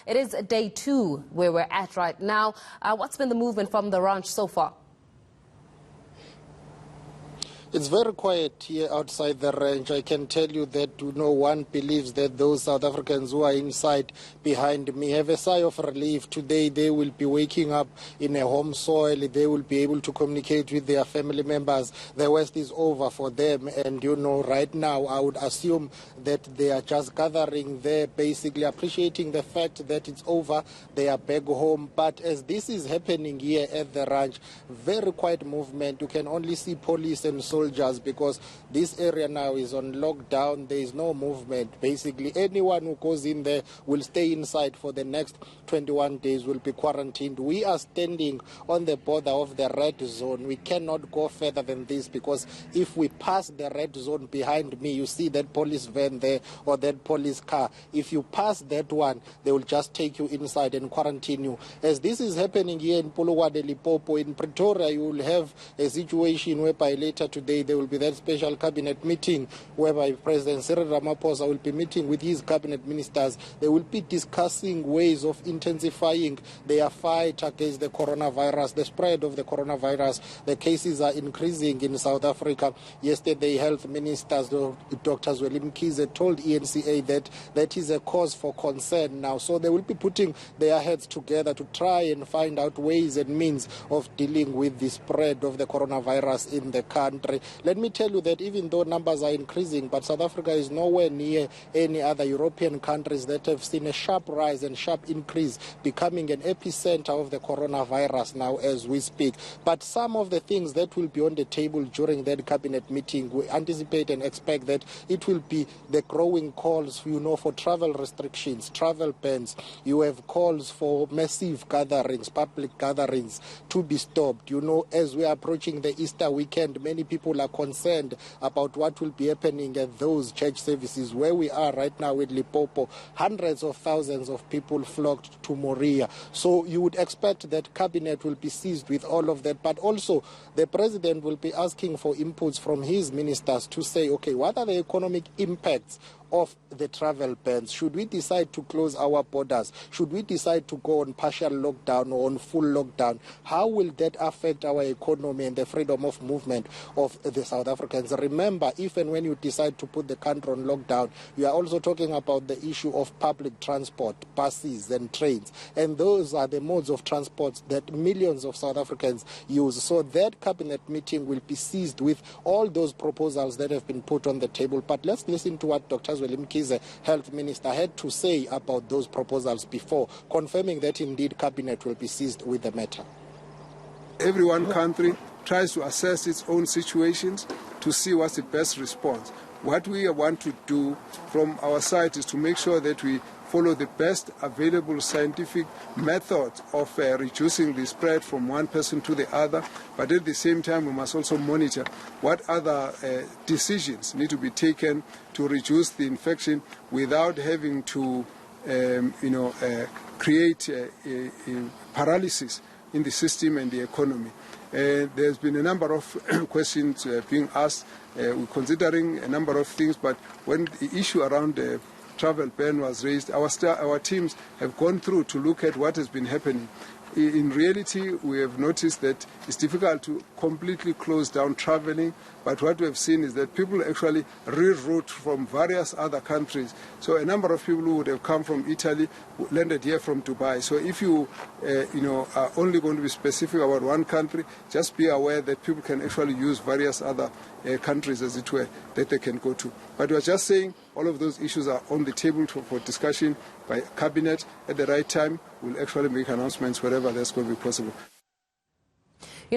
It is day 2 where we're at right now. What's been the movement from the ranch so far? It's very quiet here outside the ranch. I can tell you that one believes that those South Africans who are inside behind me have a sigh of relief. Today they will be waking up in a home soil. They will be able to communicate with their family members. The worst is over for them, and right now I would assume that they are just gathering there, basically appreciating the fact that it's over. They are back home. But as this is happening here at the ranch, very quiet movement. You can only see police and soldiers because this area now is on lockdown. There is no movement. Basically, anyone who goes in there will stay inside for the next 21 days, will be quarantined. We are standing on the border of the red zone. We cannot go further than this because if we pass the red zone behind me, you see that police van there or that police car. If you pass that one, they will just take you inside and quarantine you. As this is happening here in Polokwane, Limpopo, in Pretoria, you will have a situation whereby later today there will be that special cabinet meeting whereby President Cyril Ramaphosa will be meeting with his cabinet ministers. They will be discussing ways of intensifying their fight against the coronavirus, the spread of the coronavirus. The cases are increasing in South Africa. Yesterday, health ministers, Dr. Cyril Ramaphosa, told ENCA that that is a cause for concern now. So they will be putting their heads together to try and find out ways and means of dealing with the spread of the coronavirus in the country. Let me tell you that even though numbers are increasing, but South Africa is nowhere near any other European countries that have seen a sharp rise and sharp increase, becoming an epicenter of the coronavirus now as we speak. But some of the things that will be on the table during that cabinet meeting, we anticipate and expect that it will be the growing calls, for travel restrictions, travel bans. You have calls for massive gatherings, public gatherings to be stopped. As we are approaching the Easter weekend, many people are concerned about what will be happening at those church services. Where we are right now in Limpopo, hundreds of thousands of people flocked to Moria. So you would expect that cabinet will be seized with all of that. But also the president will be asking for inputs from his ministers to say, okay, what are the economic impacts of the travel bans? Should we decide to close our borders? Should we decide to go on partial lockdown or on full lockdown? How will that affect our economy and the freedom of movement of the South Africans? Remember, if and when you decide to put the country on lockdown, you are also talking about the issue of public transport, buses and trains. And those are the modes of transport that millions of South Africans use. So that cabinet meeting will be seized with all those proposals that have been put on the table. But let's listen to what Dr. Cyril Ramaphosa, health minister, had to say about those proposals before confirming that indeed cabinet will be seized with the matter. Every one country tries to assess its own situations to see what's the best response. What we want to do from our side is to make sure that we follow the best available scientific method of reducing the spread from one person to the other, but at the same time we must also monitor what other decisions need to be taken to reduce the infection without having to create a paralysis in the system and the economy. There's been a number of questions being asked. We're considering a number of things, but when the issue around the travel ban was raised, our teams have gone through to look at what has been happening. In reality, we have noticed that it's difficult to completely close down traveling, but what we have seen is that people actually reroute from various other countries. So a number of people who would have come from Italy landed here from Dubai. So if you are only going to be specific about one country, just be aware that people can actually use various other countries, as it were, that they can go to. But we're just saying all of those issues are on the table for discussion by cabinet. At the right time, we'll actually make announcements wherever that's going to be possible.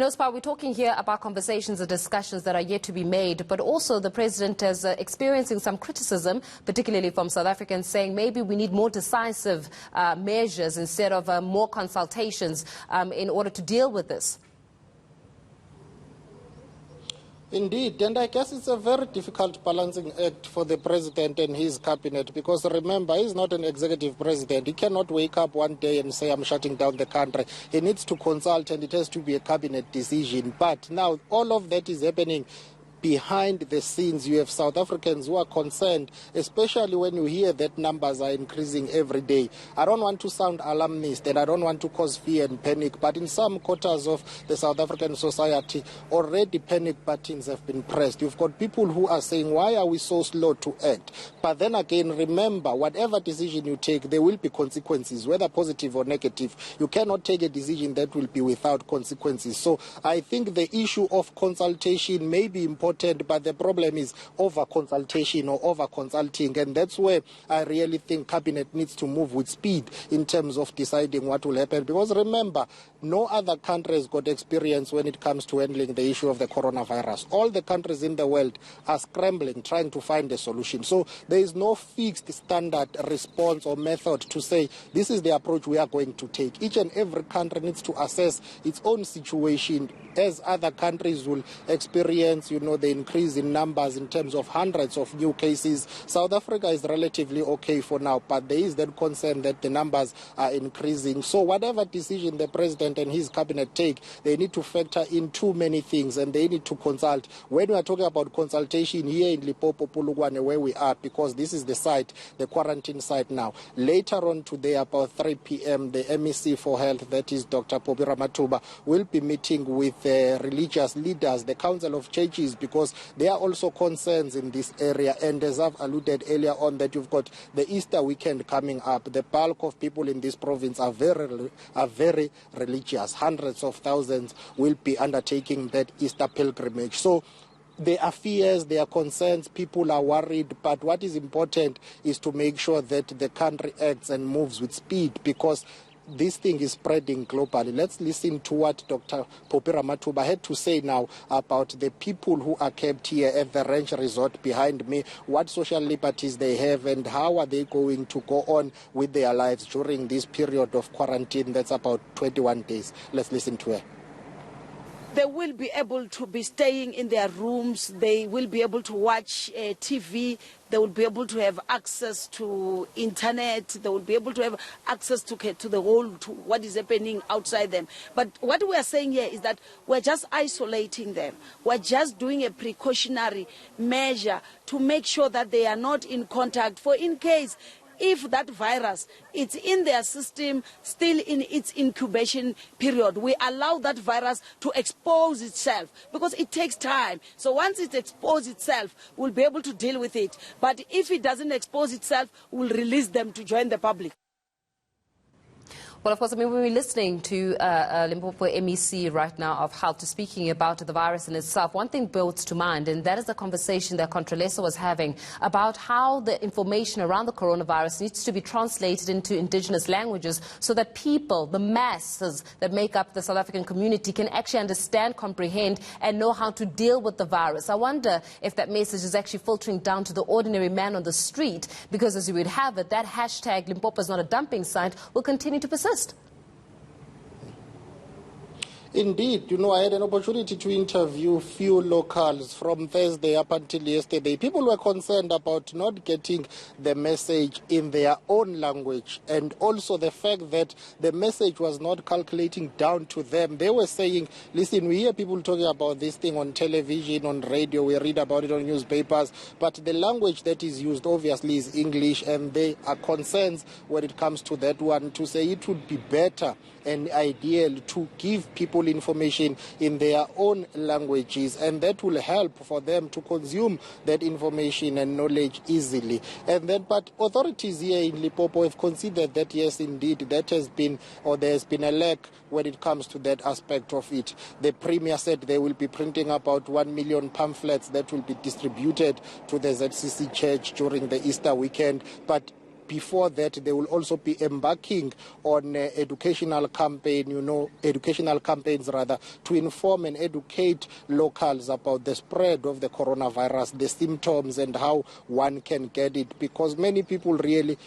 Spar, we're talking here about conversations and discussions that are yet to be made, but also the president is experiencing some criticism, particularly from South Africans, saying maybe we need more decisive measures instead of more consultations in order to deal with this. Indeed, and I guess it's a very difficult balancing act for the president and his cabinet because remember, he's not an executive president. He cannot wake up one day and say, I'm shutting down the country. He needs to consult and it has to be a cabinet decision. But now all of that is happening behind the scenes you have South Africans who are concerned, especially when you hear that numbers are increasing every day. I don't want to sound alarmist and I don't want to cause fear and panic, but in some quarters of the South African society, already panic buttons have been pressed. You've got people who are saying, why are we so slow to act? But then again, remember, whatever decision you take, there will be consequences, whether positive or negative. You cannot take a decision that will be without consequences. So I think the issue of consultation may be important, but the problem is over consultation or over consulting, and that's where I really think cabinet needs to move with speed in terms of deciding what will happen, because remember, no other country has got experience when it comes to handling the issue of the coronavirus. All the countries in the world are scrambling, trying to find a solution. So there is no fixed standard response or method to say this is the approach we are going to take. Each and every country needs to assess its own situation, as other countries will experience, the increase in numbers in terms of hundreds of new cases. South Africa is relatively okay for now, but there is that concern that the numbers are increasing. So whatever decision the president and his cabinet take, they need to factor in too many things, and they need to consult. When we are talking about consultation here in Limpopo, Polokwane, where we are, because this is the site, the quarantine site now. Later on today, about 3 p.m., the MEC for Health, that is Dr. Cyril Ramaphosa, will be meeting with religious leaders, the Council of Churches, because there are also concerns in this area. And as I've alluded earlier on, that you've got the Easter weekend coming up. The bulk of people in this province are very religious. Hundreds of thousands will be undertaking that Easter pilgrimage. So there are fears, there are concerns, people are worried, but what is important is to make sure that the country acts and moves with speed, because this thing is spreading globally. Let's listen to what Dr. Cyril Ramaphosa had to say now about the people who are kept here at the ranch resort behind me, what social liberties they have, and how are they going to go on with their lives during this period of quarantine that's about 21 days. Let's listen to her. They will be able to be staying in their rooms. They will be able to watch TV. They will be able to have access to internet. They will be able to have access to the whole, to what is happening outside them. But what we are saying here is that we're just isolating them. We're just doing a precautionary measure to make sure that they are not in contact, for in case if that virus is in their system, still in its incubation period, we allow that virus to expose itself, because it takes time. So once it exposes itself, we'll be able to deal with it. But if it doesn't expose itself, we'll release them to join the public. Well, of course, when we're listening to Limpopo MEC right now of health speaking about the virus in itself, one thing builds to mind, and that is the conversation that Contralesa was having about how the information around the coronavirus needs to be translated into indigenous languages so that people, the masses that make up the South African community, can actually understand, comprehend, and know how to deal with the virus. I wonder if that message is actually filtering down to the ordinary man on the street, because as you would have it, that hashtag Limpopo is not a dumping site will continue to persist. Indeed, I had an opportunity to interview few locals from Thursday up until yesterday. People were concerned about not getting the message in their own language, and also the fact that the message was not calculating down to them. They were saying, listen, we hear people talking about this thing on television, on radio, we read about it on newspapers, but the language that is used obviously is English, and they are concerned when it comes to that one, to say it would be better and ideal to give people information in their own languages, and that will help for them to consume that information and knowledge easily. And then, but authorities here in Limpopo have considered that yes, indeed, that has been, or there has been a lack when it comes to that aspect of it. The Premier said they will be printing about 1 million pamphlets that will be distributed to the ZCC Church during the Easter weekend, but before that, they will also be embarking on educational campaigns to inform and educate locals about the spread of the coronavirus, the symptoms, and how one can get it. Because many people really,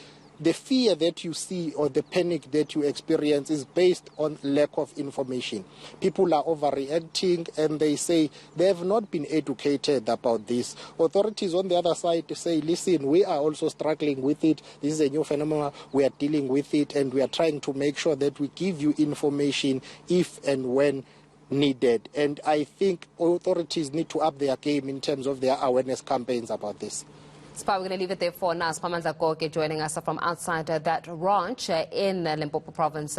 the fear that you see or the panic that you experience is based on lack of information. People are overreacting, and they say they have not been educated about this. Authorities on the other side say, listen, we are also struggling with it. This is a new phenomenon. We are dealing with it, and we are trying to make sure that we give you information if and when needed. And I think authorities need to up their game in terms of their awareness campaigns about this. Spa, we're going to leave it there for now. Spamanza Koke joining us from outside that ranch in Limpopo province.